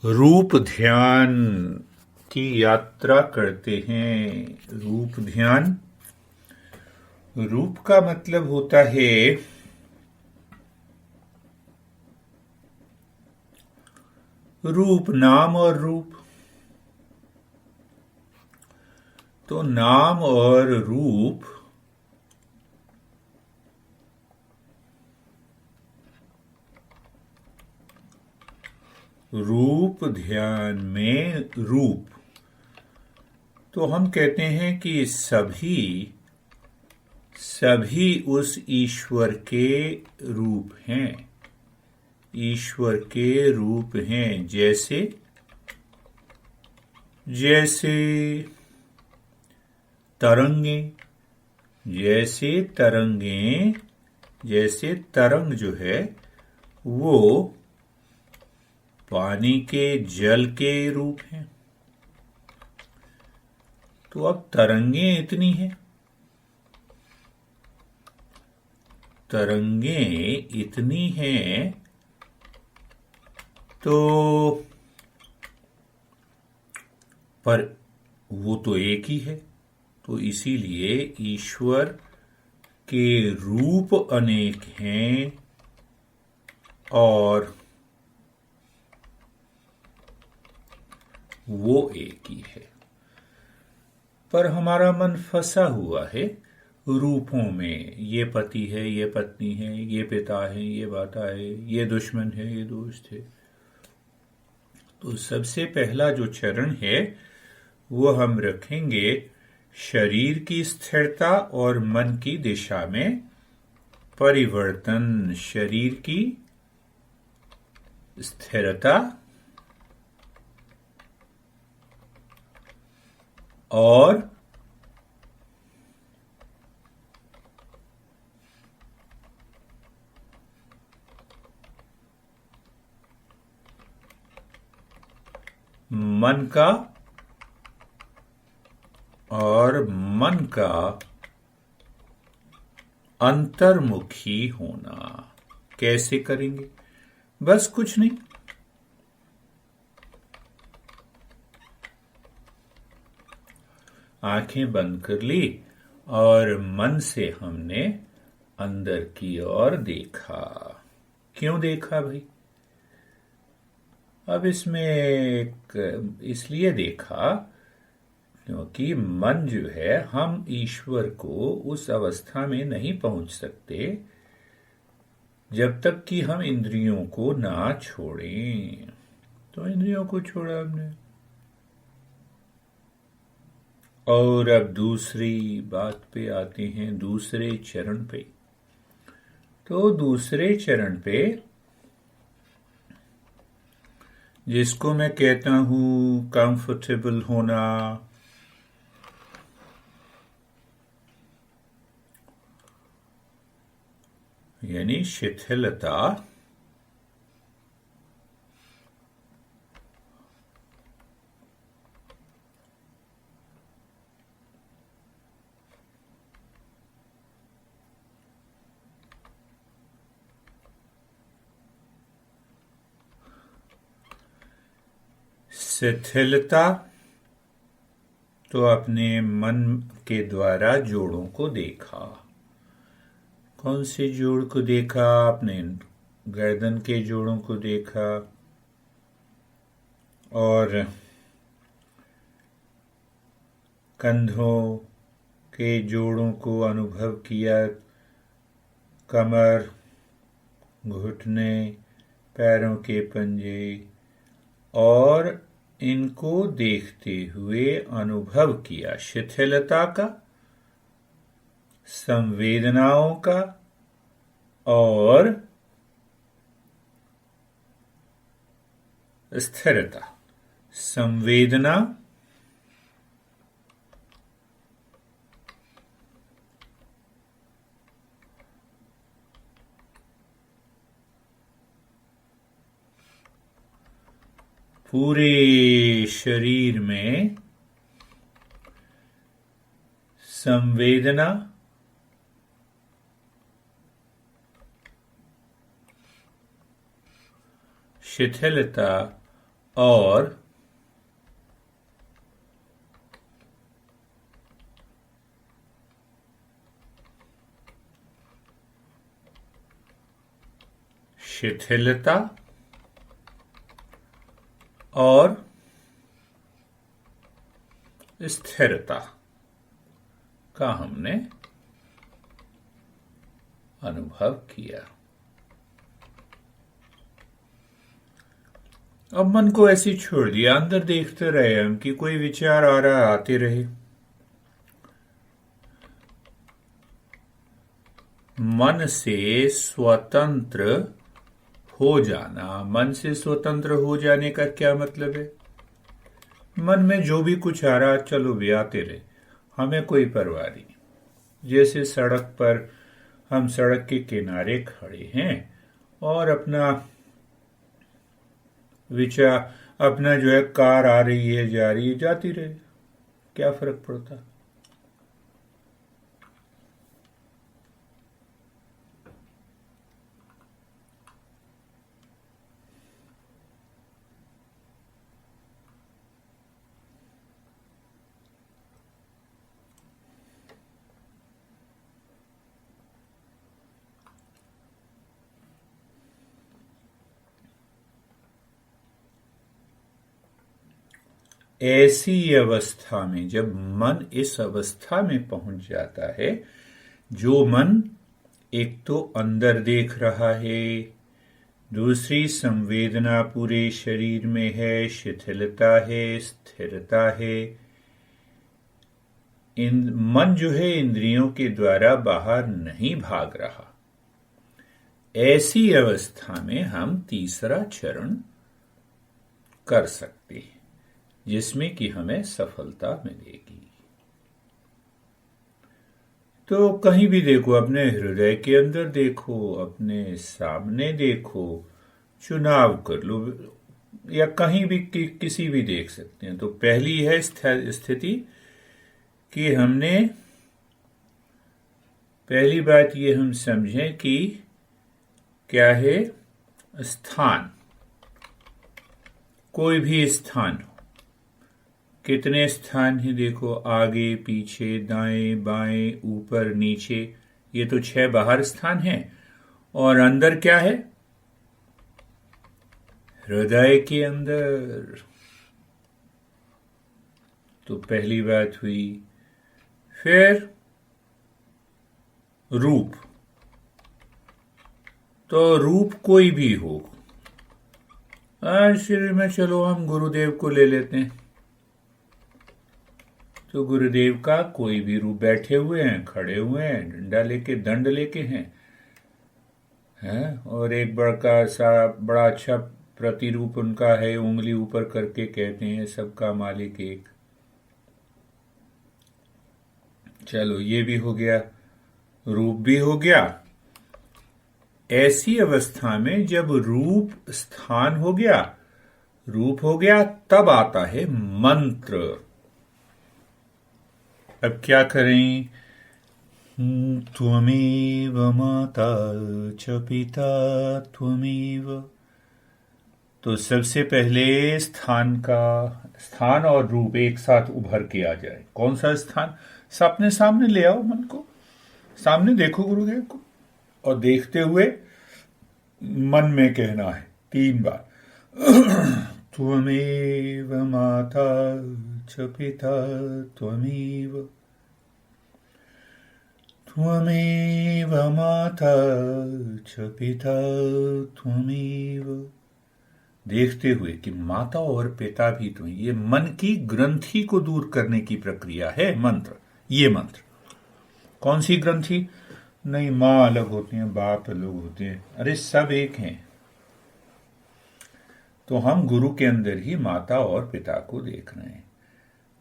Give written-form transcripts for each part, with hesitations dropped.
रूप ध्यान की यात्रा करते हैं। रूप ध्यान, रूप का मतलब होता है रूप, नाम और रूप। तो नाम और रूप रूप ध्यान में रूप, तो हम कहते हैं कि सभी उस ईश्वर के रूप हैं। ईश्वर के रूप हैं। जैसे जैसे तरंगें, जैसे तरंग जो है वो पानी के, जल के रूप हैं। तो अब तरंगें इतनी हैं, तो पर वो तो एक ही है। तो इसीलिए ईश्वर के रूप अनेक हैं और वो एक ही है। पर हमारा मन फंसा हुआ है रूपों में। ये पति है, ये पत्नी है, ये पिता है, ये माता है, ये दुश्मन है, ये दोस्त है। तो सबसे पहला जो चरण है वो हम रखेंगे शरीर की स्थिरता और मन की दिशा में परिवर्तन। शरीर की स्थिरता और मन का अंतर्मुखी होना। कैसे करेंगे? बस कुछ नहीं, आंखें बंद कर ली और मन से हमने अंदर की ओर देखा। क्यों देखा भाई? अब इसमें इसलिए देखा क्योंकि मन जो है, हम ईश्वर को उस अवस्था में नहीं पहुंच सकते जब तक कि हम इंद्रियों को ना छोड़ें। तो इंद्रियों को छोड़ा हमने। और अब दूसरी बात पे आते हैं, दूसरे चरण पे। तो दूसरे चरण पे, जिसको मैं कहता हूं कंफर्टेबल होना, यानी शिथिलता, तो अपने मन के द्वारा जोड़ों को देखा। कौन से जोड़ को देखा? अपने गर्दन के जोड़ों को देखा और कंधों के जोड़ों को अनुभव किया। कमर, घुटने, पैरों के पंजे, और इनको देखते हुए अनुभव किया शिथिलता का, संवेदनाओं का और स्थिरता। संवेदना, पूरे शरीर में संवेदना, शिथिलता और शिथिलता और स्थिरता का हमने अनुभव किया। अब मन को ऐसे छोड़ दिया, अंदर देखते रहे हम कि कोई विचार आ रहा आते रहे। मन से स्वतंत्र हो जाना। मन से स्वतंत्र हो जाने का क्या मतलब है? मन में जो भी कुछ आ रहा चलो भी आते रहे, हमें कोई परवाह नहीं। जैसे सड़क पर हम सड़क के किनारे खड़े हैं और अपना विचार अपना जो है कार आ रही है जा रही है जाती रहे, क्या फर्क पड़ता। ऐसी अवस्था में जब मन इस अवस्था में पहुंच जाता है, जो मन एक तो अंदर देख रहा है, दूसरी संवेदना पूरे शरीर में है, शिथिलता है, स्थिरता है, मन जो है इंद्रियों के द्वारा बाहर नहीं भाग रहा। ऐसी अवस्था में हम तीसरा चरण कर सकते हैं, जिसमें कि हमें सफलता मिलेगी। तो कहीं भी देखो, अपने हृदय के अंदर देखो, अपने सामने देखो, चुनाव कर लो, या कहीं भी किसी भी देख सकते हैं। तो पहली है स्थिति कि हमने पहली बात ये हम समझें कि क्या है स्थान। कोई भी स्थान हो, कितने स्थान हैं देखो, आगे पीछे दाएं बाएं ऊपर नीचे, ये तो 6 बाहर स्थान हैं। और अंदर क्या है? हृदय के अंदर। तो पहली बात हुई। फिर रूप। तो रूप कोई भी हो, आज शरीर में चलो हम गुरुदेव को ले लेते हैं। तो गुरुदेव का कोई भी रूप, बैठे हुए हैं, खड़े हुए हैं, डंडा लेके दंड लेके हैं, और एक बड़ा अच्छा प्रतिरूप उनका है, उंगली ऊपर करके कहते हैं सबका मालिक एक। चलो ये भी हो गया, रूप भी हो गया। ऐसी अवस्था में जब रूप स्थान हो गया, रूप हो गया, तब आता है मंत्र। अब क्या करें? त्वमेव माता च पिता त्वमेव। तो सबसे पहले स्थान और रूप एक साथ उभर के आ जाए। कौन सा स्थान? अपने सामने ले आओ, मन को सामने देखो गुरुदेव को, और देखते हुए मन में कहना है 3 बार त्वमेव माता च पिता त्वमेव, त्वमेव माता च पिता त्वमेव। देखते हुए कि माता और पिता भी तुम। ये मन की ग्रंथि को दूर करने की प्रक्रिया है मंत्र। ये मंत्र कौन सी ग्रंथि? नहीं, माँ अलग होती हैं, बाप अलग होते हैं, अरे सब एक हैं। तो हम गुरु के अंदर ही माता और पिता को देख रहे हैं।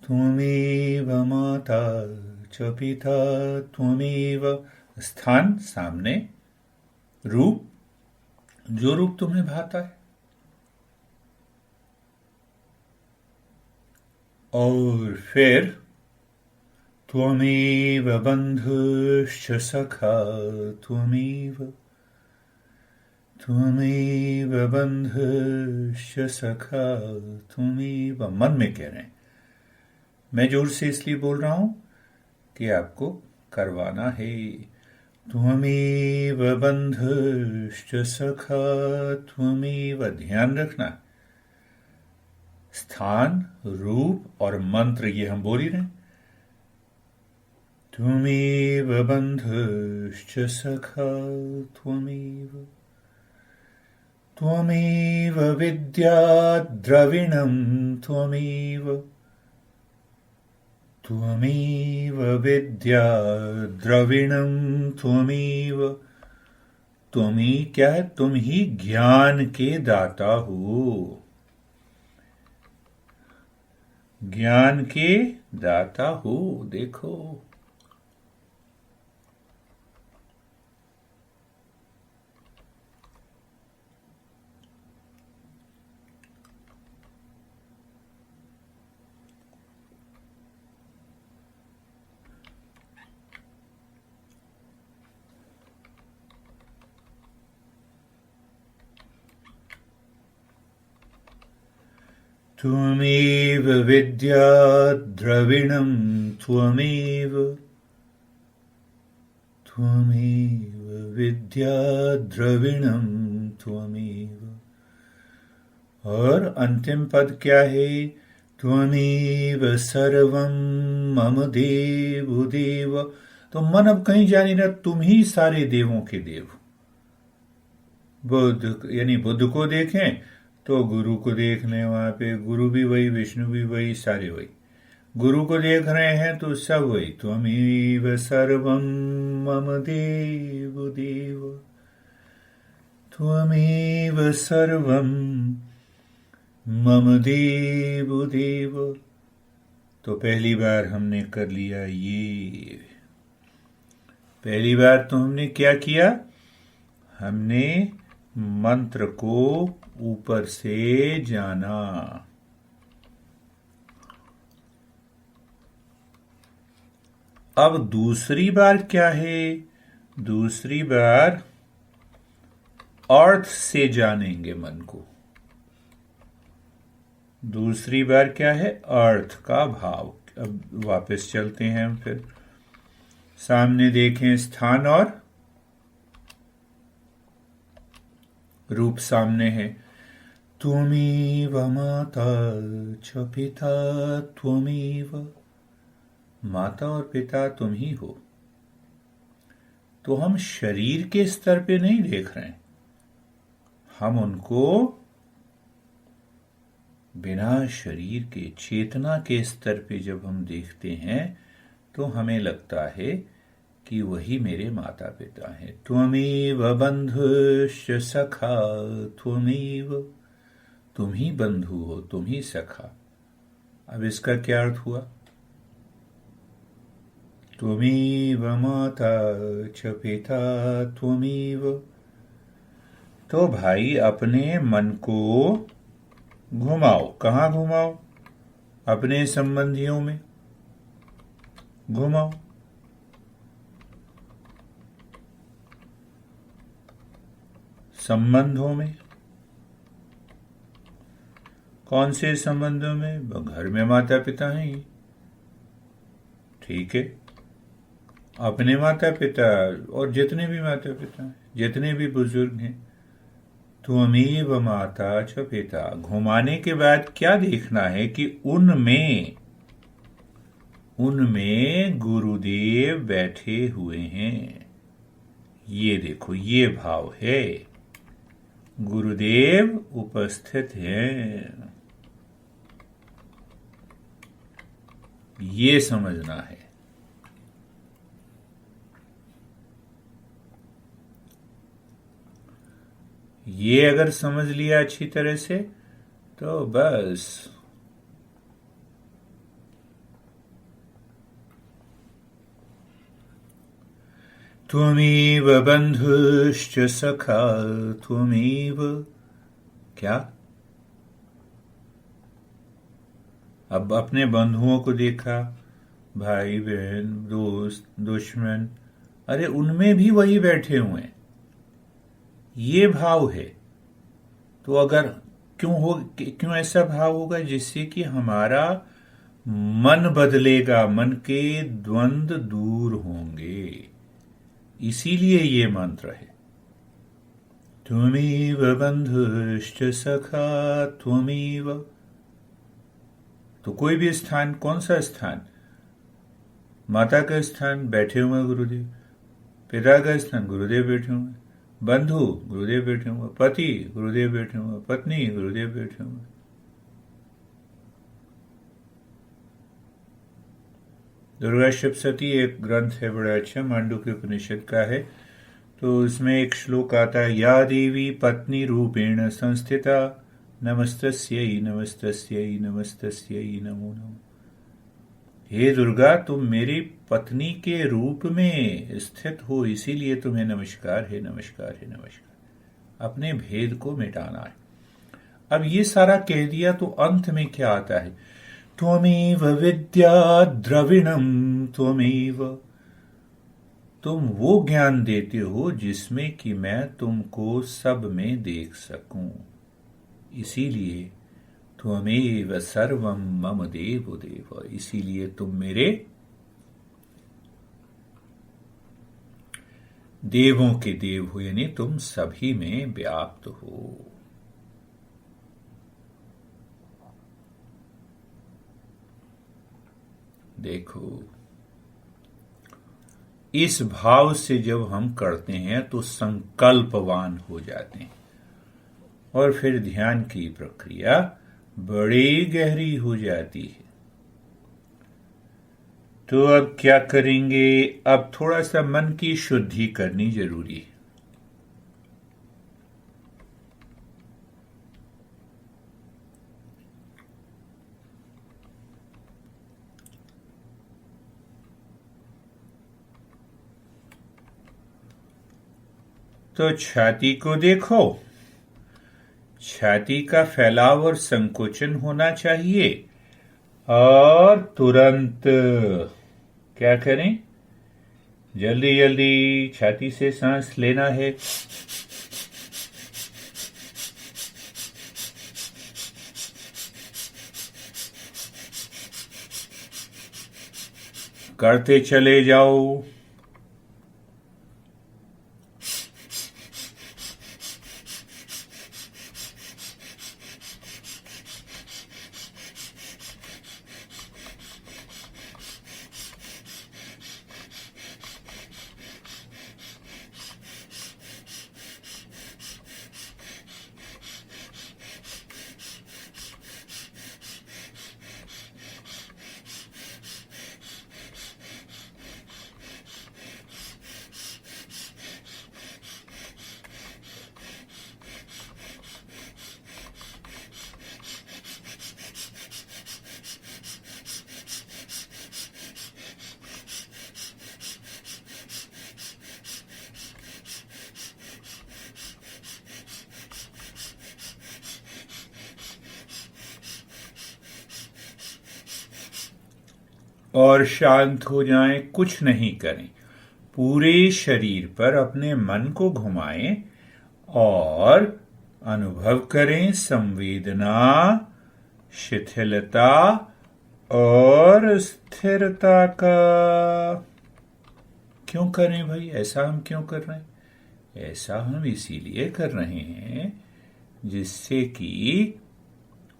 त्वमेव माता च पिता त्वमेव। स्थान सामने, रूप जो रूप तुम्हें भाता है, और फिर त्वमेव बन्धुश्च सखा त्वमेव। त्वमेव बंधुश्च सखा, त्वमेव, मन में कह रहे हैं। मैं जोर से इसलिए बोल रहा हूं कि आपको करवाना है। त्वमेव बंधुश्च सखा, त्वमेव, ध्यान रखना, स्थान, रूप और मंत्र ये हम बोल ही रहे हैं। त्वमेव बंधुश्च सखा, त्वमेव, त्वमेव विद्या द्रविणं, त्वमेव, त्वमेव विद्या द्रविणं, त्वमेव, तुम ही क्या है? तुम ही ज्ञान के दाता हो, ज्ञान के दाता हो। देखो, त्वमेव विद्या द्रविणं, त्वमेव, त्वमेव विद्या द्रविणं, त्वमेव। और अंतिम पद क्या है? त्वमेव सर्वं मम देव देव। तो मन अब कहीं जा नहीं रहा, तुम ही सारे देवों के देव। बुद्ध यानी बुद्ध को देखें तो गुरु को देख लें, वहां पे गुरु भी वही, विष्णु भी वही, सारे वही। गुरु को देख रहे हैं तो सब वही। त्वमेव सर्वं मम देव देव, त्वमेव सर्वं मम देव देव। तो पहली बार हमने कर लिया ये। पहली बार तो हमने क्या किया? हमने मंत्र को ऊपर से जाना। अब दूसरी बार क्या है? दूसरी बार अर्थ से जानेंगे मन को। दूसरी बार क्या है? अर्थ का भाव। अब वापस चलते हैं हम, फिर सामने देखें, स्थान और रूप सामने है। त्वमेव माता च पिता, त्वमेव, माता और पिता तुम ही हो। तो हम शरीर के स्तर पे नहीं देख रहे हैं, हम उनको बिना शरीर के चेतना के स्तर पे जब हम देखते हैं तो हमें लगता है कि वही मेरे माता पिता हैं। त्वमेव बंधुश्च सखा, त्वमेव, तुम ही बंधु हो, तुम ही सखा। अब इसका क्या अर्थ हुआ? त्वमेव माता च पिता, त्वमेव। तो भाई अपने मन को घुमाओ। कहाँ घुमाओ? अपने संबंधियों में घुमाओ। संबंधों में। कौन से संबंधों में? घर में माता पिता हैं ही, ठीक है। अपने माता पिता और जितने भी माता पिता हैं, जितने भी बुजुर्ग हैं। त्वमेव माता च पिता। घुमाने के बाद क्या देखना है कि उनमें गुरुदेव बैठे हुए हैं। ये देखो, ये भाव है, गुरुदेव उपस्थित हैं। ये समझना है। ये अगर समझ लिया अच्छी तरह से तो बस त्वमेव बंधुश्च सखा, त्वमेव, क्या? अब अपने बंधुओं को देखा, भाई बहन, दोस्त, दुश्मन, अरे उनमें भी वही बैठे हुए हैं। ये भाव है। तो अगर क्यों ऐसा भाव होगा? जिससे कि हमारा मन बदलेगा, मन के द्वंद्व दूर होंगे। इसीलिए ये मंत्र है। त्वमेव बंधुश्च सखा त्वमेव। तो कोई भी स्थान, कौन सा स्थान? माता का स्थान, बैठे हुए गुरुदेव। पिता का स्थान, गुरुदेव बैठे हुए। बंधु, गुरुदेव बैठे हुए। पति, गुरुदेव बैठे हुए। पत्नी, गुरुदेव बैठे हुए। दुर्गा सप्तशती एक ग्रंथ है बड़ा अच्छा, मांडुक्य उपनिषद का है। तो उसमें एक श्लोक आता है, या देवी पत्नी रूपेण संस्थिता नमस्तस्यै नमस्तस्यै नमस्तस्यै नमो नमः। हे दुर्गा, तुम मेरी पत्नी के रूप में स्थित हो, इसीलिए तुम्हें नमस्कार है, नमस्कार है, नमस्कार। अपने भेद को मिटाना है। अब ये सारा कह दिया तो अंत में क्या आता है? त्वमेव विद्या द्रविणम त्वमेव। तुम वो ज्ञान देते हो जिसमें कि मैं तुमको सब में देख सकूं। इसीलिए त्वमेव सर्वम मम देव देव। इसीलिए तुम मेरे देवों के देव हो, यानी तुम सभी में व्याप्त हो। देखो, इस भाव से जब हम करते हैं तो संकल्पवान हो जाते हैं, और फिर ध्यान की प्रक्रिया बड़ी गहरी हो जाती है। तो अब क्या करेंगे? अब थोड़ा सा मन की शुद्धि करनी जरूरी है। तो छाती को देखो, छाती का फैलाव और संकोचन होना चाहिए। और तुरंत क्या करें? जल्दी जल्दी छाती से सांस लेना है। करते चले जाओ। और शांत हो जाएं, कुछ नहीं करें। पूरे शरीर पर अपने मन को घुमाएं और अनुभव करें संवेदना, शिथिलता और स्थिरता का। क्यों करें भाई? ऐसा हम क्यों कर रहे हैं? ऐसा हम इसीलिए कर रहे हैं जिससे कि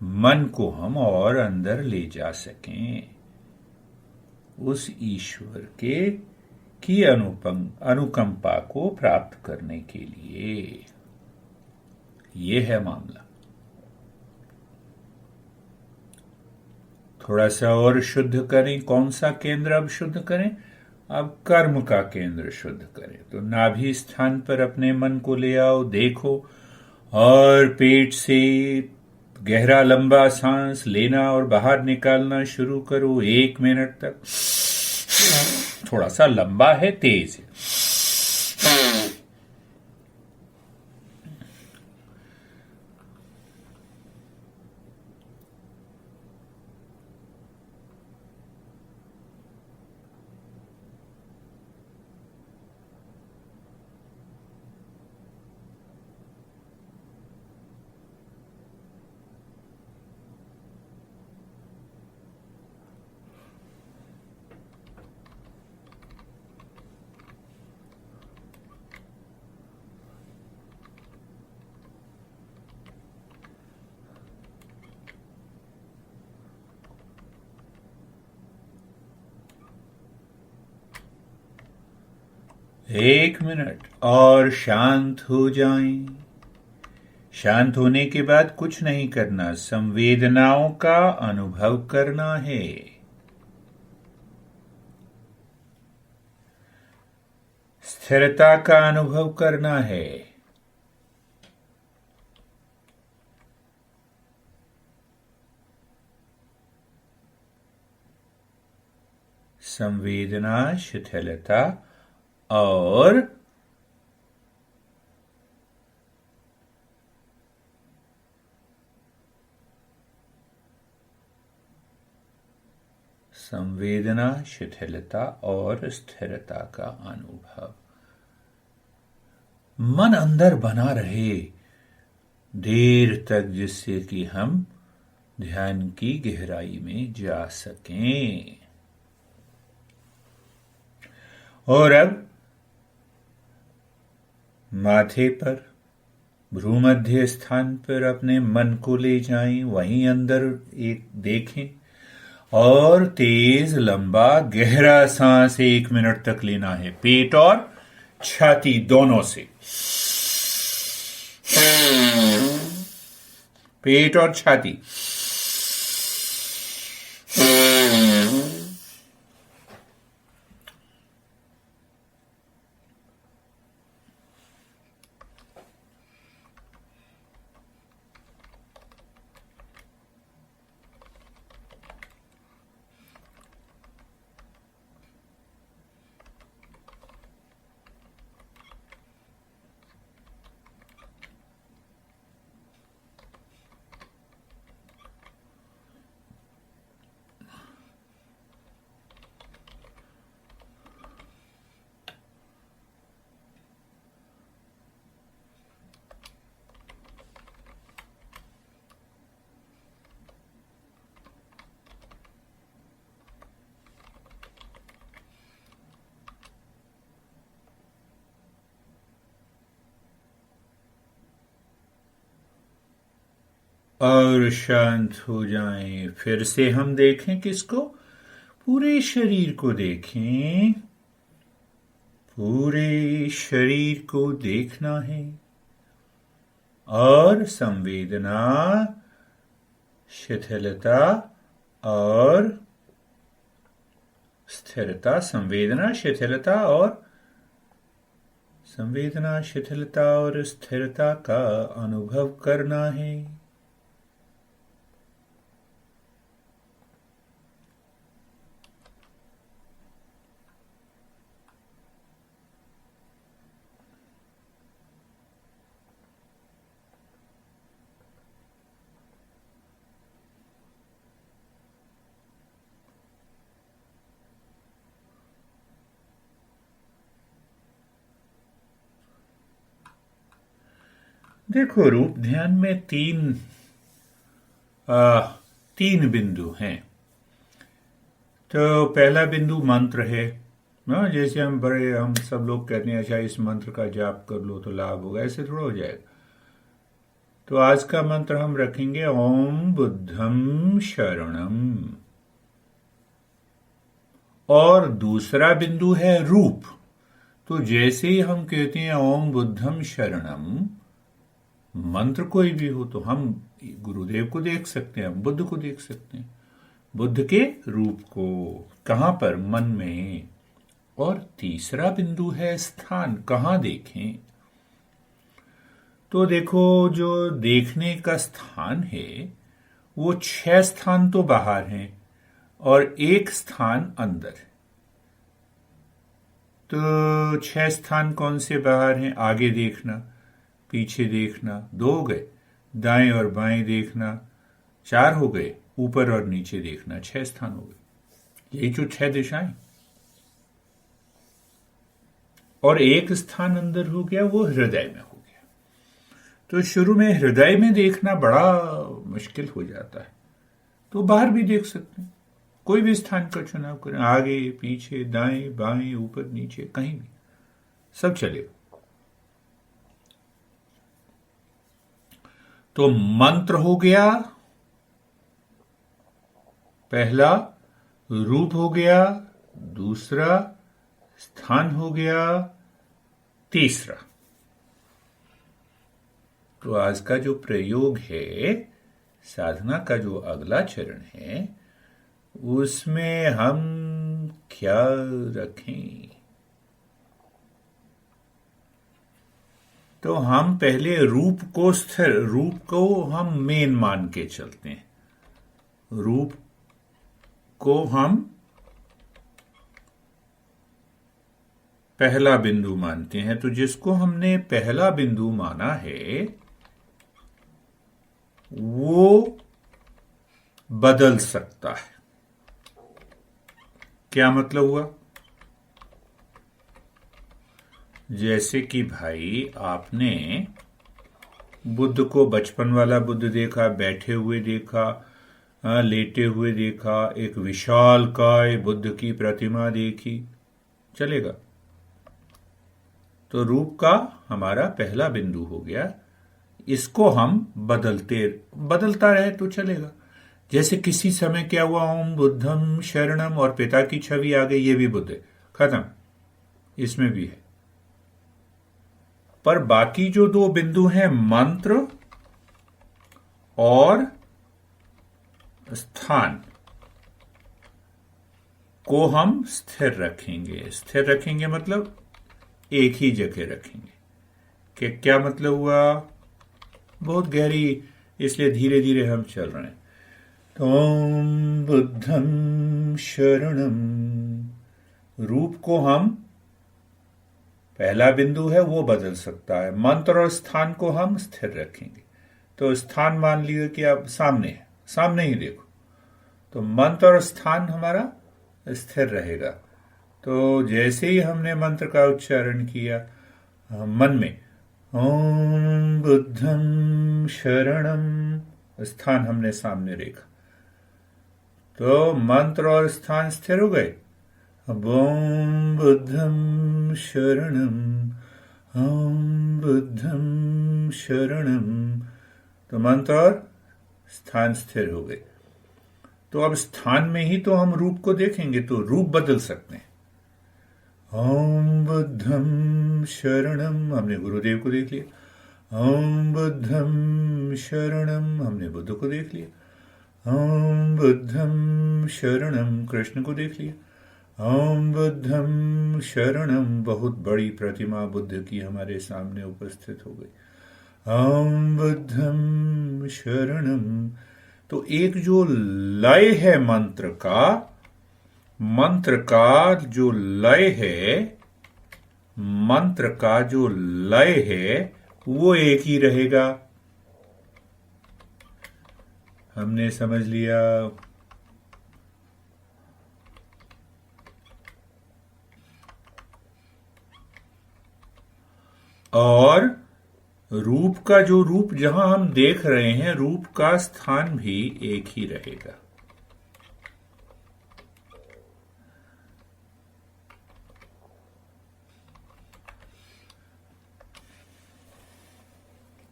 मन को हम और अंदर ले जा सकें, उस ईश्वर के की अनुकंपा को प्राप्त करने के लिए। ये है मामला। थोड़ा सा और शुद्ध करें। कौन सा केंद्र अब शुद्ध करें? अब कर्म का केंद्र शुद्ध करें। तो नाभि स्थान पर अपने मन को ले आओ, देखो, और पेट से गहरा लंबा सांस लेना और बाहर निकालना शुरू करो 1 मिनट तक। थोड़ा सा लंबा है, तेज है। एक मिनट और शांत हो जाएं। शांत होने के बाद कुछ नहीं करना, संवेदनाओं का अनुभव करना है। स्थिरता का अनुभव करना है। संवेदना, शिथिलता और संवेदना, शिथिलता और स्थिरता का अनुभव। मन अंदर बना रहे देर तक, जिससे कि हम ध्यान की गहराई में जा सकें। और अब माथे पर, भ्रूमध्य स्थान पर अपने मन को ले जाएं, वहीं अंदर एक देखें और तेज लंबा गहरा सांस 1 मिनट तक लेना है, पेट और छाती दोनों से। पेट और छाती। और शांत हो जाएं। फिर से हम देखें किसको? पूरे शरीर को देखें। पूरे शरीर को देखना है और संवेदना, शिथिलता और स्थिरता, संवेदना, शिथिलता और संवेदना, शिथिलता और स्थिरता का अनुभव करना है। देखो, रूप ध्यान में तीन बिंदु हैं। तो पहला बिंदु मंत्र है ना, जैसे हम सब लोग कहते हैं अच्छा इस मंत्र का जाप कर लो तो लाभ होगा, ऐसे थोड़ा हो जाएगा। तो आज का मंत्र हम रखेंगे ओम बुद्धम शरणम। और दूसरा बिंदु है रूप। तो जैसे ही हम कहते हैं ओम बुद्धम शरणम, मंत्र कोई भी हो, तो हम गुरुदेव को देख सकते हैं, बुद्ध को देख सकते हैं, बुद्ध के रूप को। कहां पर? मन में। और तीसरा बिंदु है स्थान, कहां देखें? तो देखो, जो देखने का स्थान है वो 6 स्थान तो बाहर हैं और 1 स्थान अंदर। तो 6 स्थान कौन से बाहर हैं? आगे देखना, पीछे देखना, 2 हो गए। दाएं और बाएं देखना, 4 हो गए। ऊपर और नीचे देखना, 6 स्थान हो गए। यही जो 6 दिशाएं। और 1 स्थान अंदर हो गया, वो हृदय में हो गया। तो शुरू में हृदय में देखना बड़ा मुश्किल हो जाता है, तो बाहर भी देख सकते हैं। कोई भी स्थान का चुनाव करें, आगे पीछे दाएं बाएं ऊपर नीचे, कहीं भी सब चलेगा। तो मंत्र हो गया पहला, रूप हो गया दूसरा, स्थान हो गया तीसरा, तो आज का जो प्रयोग है, साधना का जो अगला चरण है, उसमें हम क्या रखें? तो हम पहले रूप को स्थिर, रूप को हम मेन मान के चलते हैं। रूप को हम पहला बिंदु मानते हैं। तो जिसको हमने पहला बिंदु माना है वो बदल सकता है। क्या मतलब हुआ? जैसे कि भाई आपने बुद्ध को बचपन वाला बुद्ध देखा, बैठे हुए देखा, लेटे हुए देखा, एक विशाल काय बुद्ध की प्रतिमा देखी, चलेगा? तो रूप का हमारा पहला बिंदु हो गया। इसको हम बदलता रहे तो चलेगा। जैसे किसी समय क्या हुआ, ओम बुद्धम शरणम और पिता की छवि आ गई, ये भी बुद्ध है, खत्म, इसमें भी है। पर बाकी जो दो बिंदु हैं, मंत्र और स्थान, को हम स्थिर रखेंगे। स्थिर रखेंगे मतलब एक ही जगह रखेंगे। कि क्या मतलब हुआ? बहुत गहरी, इसलिए धीरे धीरे हम चल रहे हैं। तो ओम बुद्धम शरणम, रूप को हम, पहला बिंदु है वो बदल सकता है। मंत्र और स्थान को हम स्थिर रखेंगे। तो स्थान मान लिया कि अब सामने है, सामने ही देखो, तो मंत्र और स्थान हमारा स्थिर रहेगा। तो जैसे ही हमने मंत्र का उच्चारण किया मन में, ओम बुद्धम शरणम, स्थान हमने सामने देखा, तो मंत्र और स्थान स्थिर हो गए। अब ओम बुद्धम शरणम, ओम बुद्धम शरणम, तो मंत्र और स्थान स्थिर हो गए। तो अब स्थान में ही तो हम रूप को देखेंगे, तो रूप बदल सकते हैं। ओम बुद्धम शरणम, हमने गुरुदेव को देख लिया। ओम बुद्धम शरणम, हमने बुद्ध को देख लिया। ओम बुद्धम शरणम, कृष्ण को देख लिया। ओम बुद्धम शरणम, बहुत बड़ी प्रतिमा बुद्ध की हमारे सामने उपस्थित हो गई। ओम बुद्धम शरणम। तो एक जो लय है मंत्र का जो लय है, मंत्र का जो लय है वो एक ही रहेगा। हमने समझ लिया। और रूप का जो रूप जहां हम देख रहे हैं, रूप का स्थान भी एक ही रहेगा।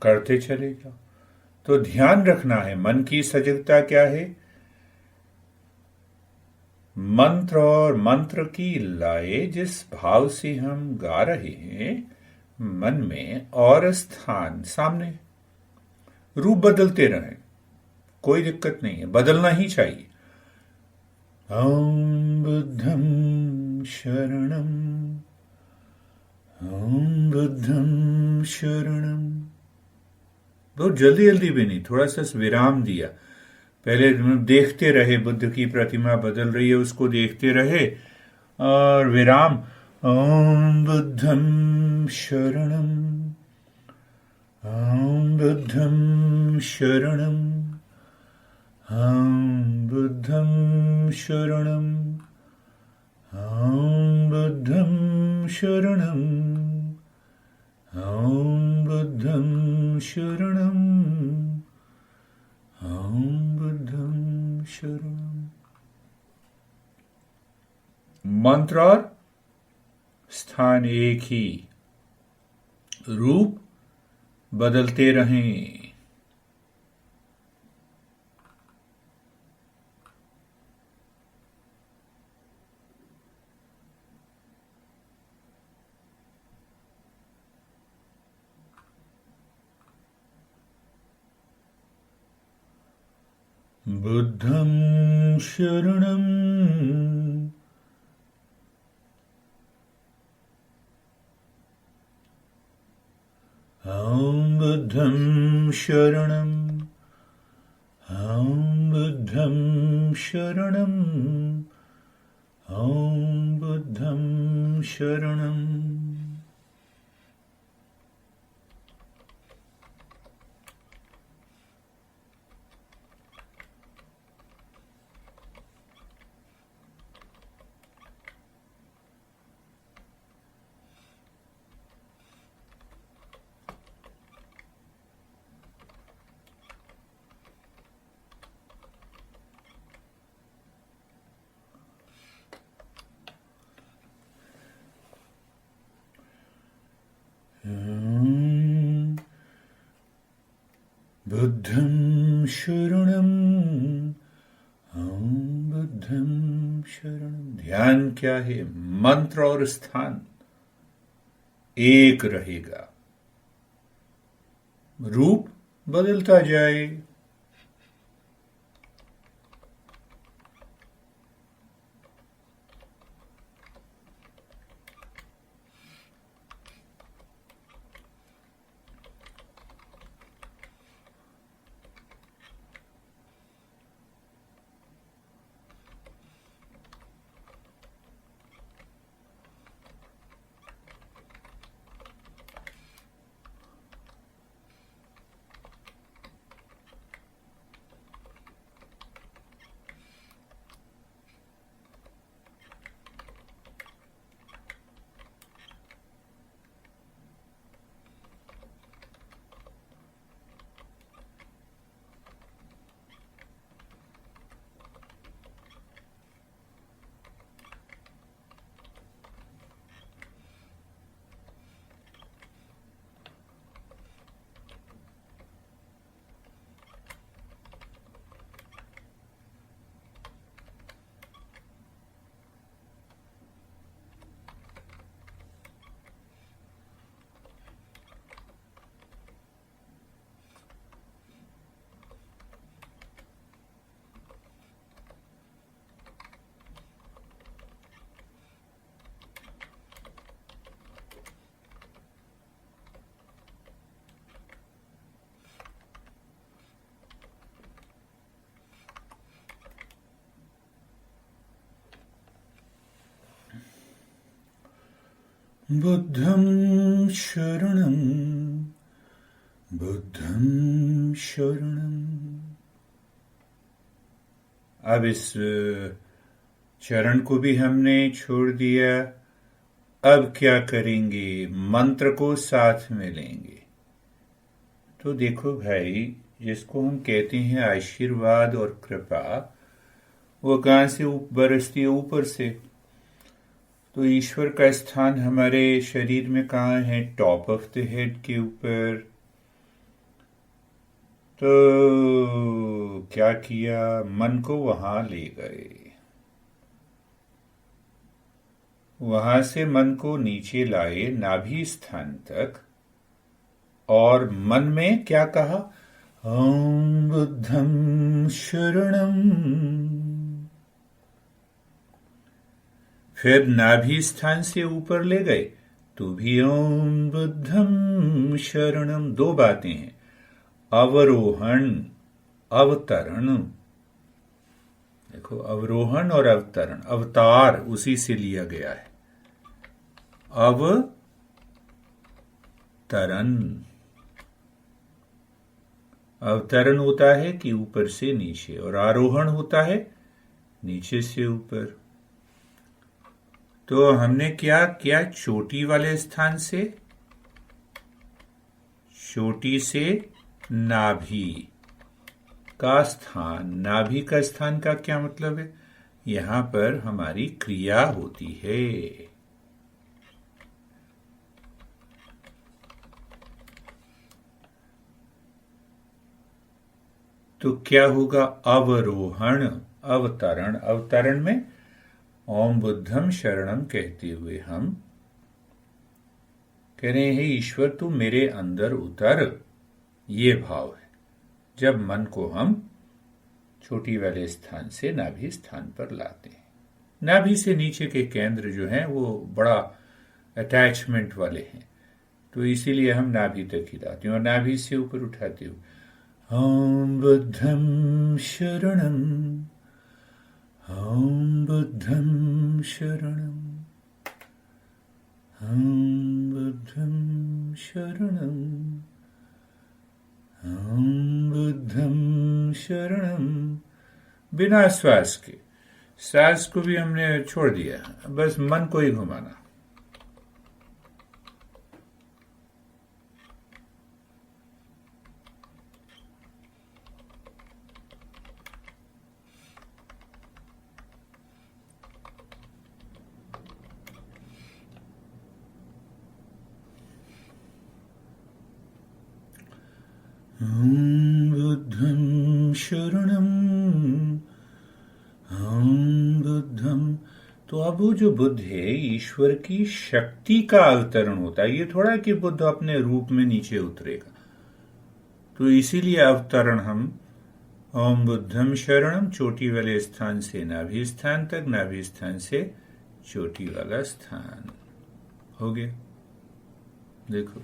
करते चले जाओ। तो ध्यान रखना है, मन की सजगता क्या है? मंत्र और मंत्र की लय जिस भाव से हम गा रहे हैं मन में, और स्थान सामने, रूप बदलते रहें, कोई दिक्कत नहीं है, बदलना ही चाहिए। ओम बुद्धम शरणम, ओम बुद्धम शरणम। बहुत जल्दी जल्दी भी नहीं, थोड़ा सा विराम दिया। पहले देखते रहे, बुद्ध की प्रतिमा बदल रही है उसको देखते रहे, और विराम, ओम बुद्धम शरणम, ओम बुद्धम शरणम, ओम बुद्धम शरणम, ओम बुद्धम शरणम, ओम बुद्धम शरणम, ओम बुद्धम शरणम। मंत्र और स्थान एक ही, रूप बदलते रहें। बुद्धं शरणम् ॐ बुद्धं शरणम् ॐ बुद्धं शरणम् ॐ बुद्धं शरणम् बुद्धं शरणम् ॐ बुद्धं शरणम्। ध्यान क्या है? मंत्र और स्थान एक रहेगा, रूप बदलता जाए। बुद्धं शरणम् बुद्धं शरणम्। अब इस चरण को भी हमने छोड़ दिया। अब क्या करेंगे? मंत्र को साथ में लेंगे। तो देखो भाई, जिसको हम कहते हैं आशीर्वाद और कृपा, वो कहां से बरसती है? ऊपर से। तो ईश्वर का स्थान हमारे शरीर में कहाँ है? टॉप ऑफ द हेड के ऊपर। तो क्या किया? मन को वहां ले गए। वहां से मन को नीचे लाए नाभि स्थान तक, और मन में क्या कहा? ओम बुद्धं शरणम्। फिर नाभि स्थान से ऊपर ले गए तो भी ओम बुद्धं शरणम्। दो बातें हैं, अवरोहण अवतरण। देखो, अवरोहण और अवतरण, अवतार उसी से लिया गया है। अवतरण, अवतरण होता है कि ऊपर से नीचे, और आरोहण होता है नीचे से ऊपर। तो हमने क्या किया? चोटी वाले स्थान से, चोटी से नाभि का स्थान। नाभि का स्थान का क्या मतलब है? यहां पर हमारी क्रिया होती है। तो क्या होगा? अवरोहण अवतरण। अवतरण में ओम बुद्धं शरणम कहते हुए हम कह रहे हैं, ईश्वर तू मेरे अंदर उतर। ये भाव है जब मन को हम चोटी वाले स्थान से नाभि स्थान पर लाते हैं। नाभि से नीचे के केंद्र जो हैं वो बड़ा अटैचमेंट वाले हैं, तो इसीलिए हम नाभि तक ही लाते हैं और नाभि से ऊपर उठाते हुए ॐ बुद्धं शरणं, ॐ बुद्धं शरणं, ॐ बुद्धं शरणं, ॐ बुद्धं शरणं। बिना श्वास के, सांस को भी हमने छोड़ दिया, बस मन को ही घुमाना। ॐ बुद्धं शरणं, ॐ बुद्धं। तो अब वो जो बुद्ध है, ईश्वर की शक्ति का अवतरण होता है। ये थोड़ा कि बुद्ध अपने रूप में नीचे उतरेगा, तो इसीलिए अवतरण हम ओम बुद्धम शरणम, चोटी वाले स्थान से नाभि स्थान तक, नाभि स्थान से चोटी वाला स्थान हो गया। देखो,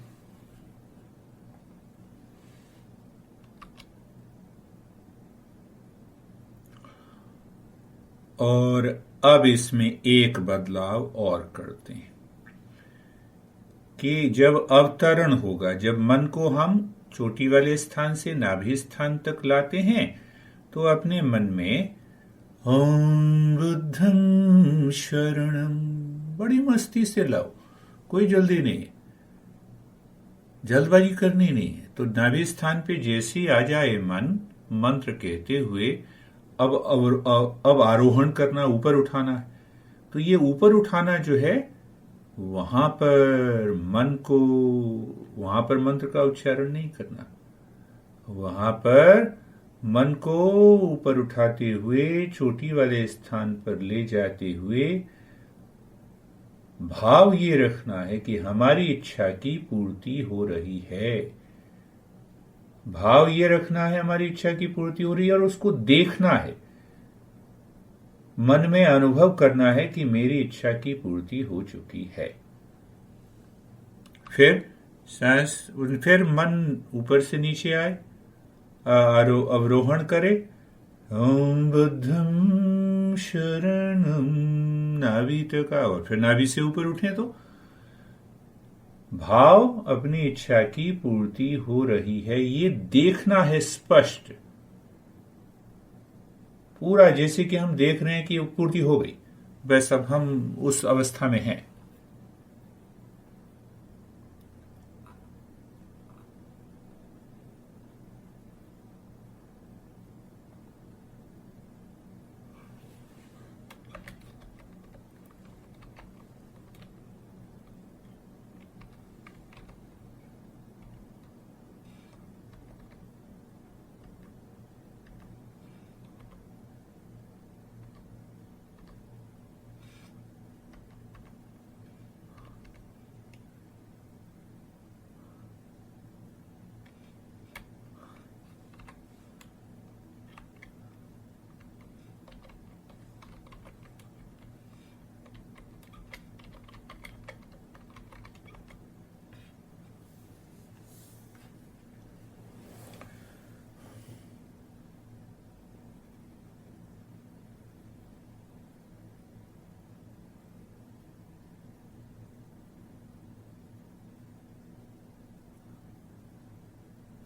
और अब इसमें एक बदलाव और करते हैं कि जब अवतरण होगा, जब मन को हम चोटी वाले स्थान से नाभि स्थान तक लाते हैं, तो अपने मन में ओम बुद्धं शरणं बड़ी मस्ती से लाओ, कोई जल्दी नहीं है, जल्दबाजी करनी नहीं है। तो नाभि स्थान पे जैसे ही आ जाए मन, मंत्र कहते हुए अब आरोहण करना, ऊपर उठाना है। तो ये ऊपर उठाना जो है, वहां पर मंत्र का उच्चारण नहीं करना। वहां पर मन को ऊपर उठाते हुए चोटी वाले स्थान पर ले जाते हुए भाव ये रखना है कि हमारी इच्छा की पूर्ति हो रही है। भाव ये रखना है हमारी इच्छा की पूर्ति हो रही है, और उसको देखना है, मन में अनुभव करना है कि मेरी इच्छा की पूर्ति हो चुकी है। फिर मन ऊपर से नीचे आए, अवरोहण करे, ओम बुद्धं शरणं, नाभि तक आओ, और फिर नाभि से ऊपर उठे तो भाव अपनी इच्छा की पूर्ति हो रही है, ये देखना है स्पष्ट, पूरा जैसे कि हम देख रहे हैं कि पूर्ति हो गई, बस अब हम उस अवस्था में हैं।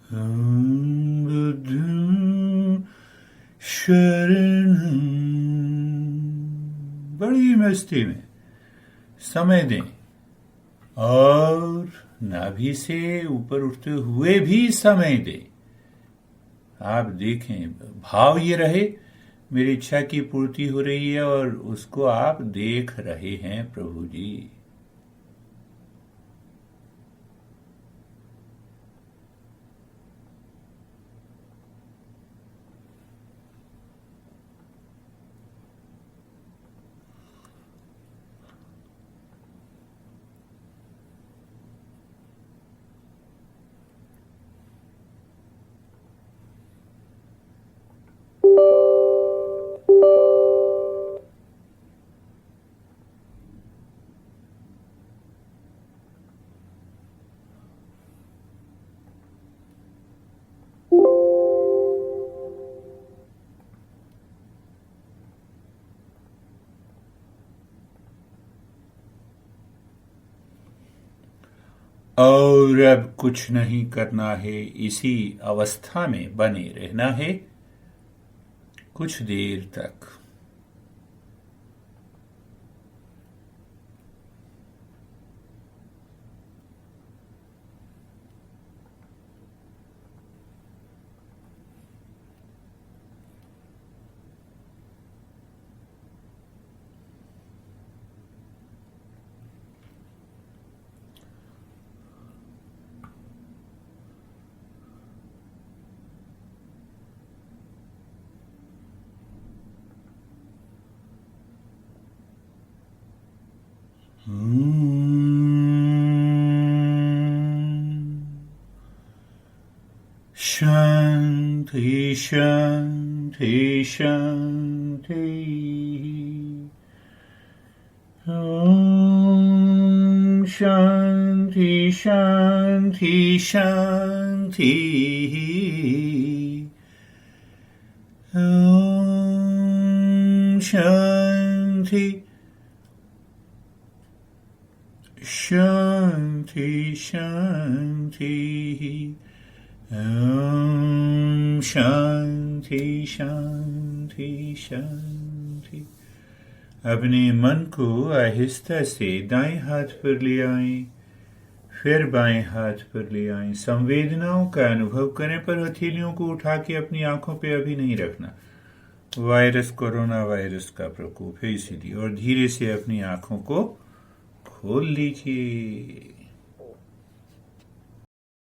ॐ बुद्धं शरणं, बड़ी मस्ती में समय दें, और नाभि से ऊपर उठते हुए भी समय दें। आप देखें, भाव ये रहे मेरी इच्छा की पूर्ति हो रही है, और उसको आप देख रहे हैं प्रभु जी। और अब कुछ नहीं करना है, इसी अवस्था में बने रहना है कुछ देर तक। शांति शांति शांति। ओम शांति शांति शांति। ओम शांति शांति शांति। ओम शांति शांति शांति। अपने मन को आहिस्ता से दाएं हाथ पर ले आएं, फिर बाएं हाथ पर ले आएं। संवेदनाओं का अनुभव करें, पर हथेलियों को उठा के अपनी आंखों पे अभी नहीं रखना। वायरस, कोरोना वायरस का प्रकोप है इसीलिए। और धीरे से अपनी आंखों को खोल लीजिए।